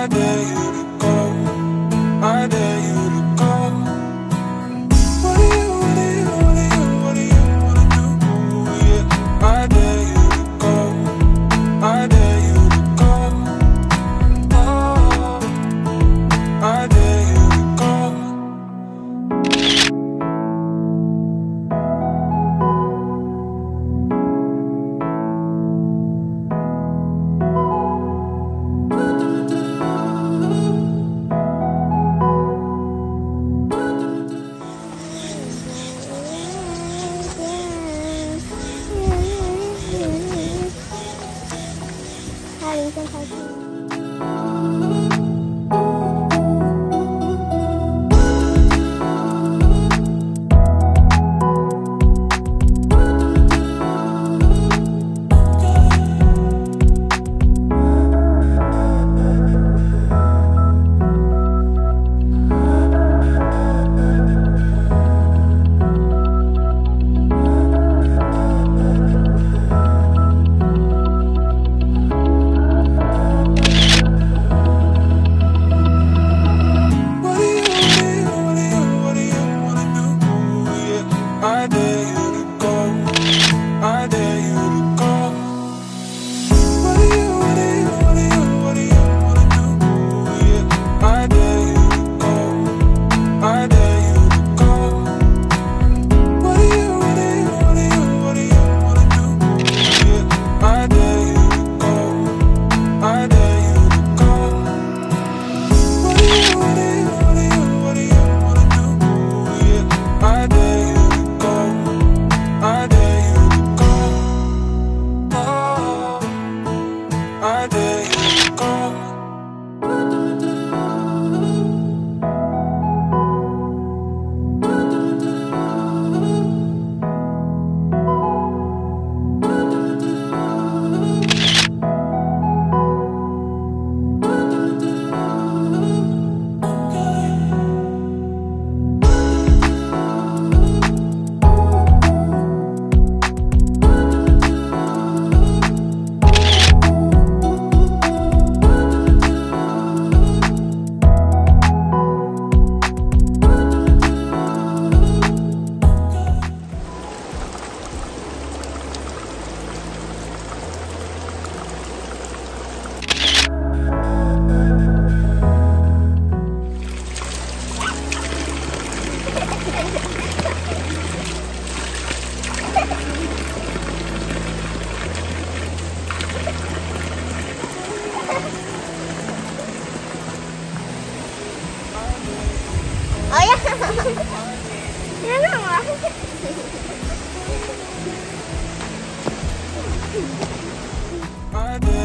I dare you to go. I dare you to go. What do you wanna do? Yeah, I dare you to go. I dare you to go. Oh, I dare you to go. I dare you to go. I dare you to go. What do you wanna do? Yeah, I dare you to go. I dare you to go. What do you wanna do? Yeah, I dare you to go. I dare you to go. What do you wanna do? Yeah, I dare you. I dare you to go. Oh, I dare you to go. Oh ya, ya nggak. I dare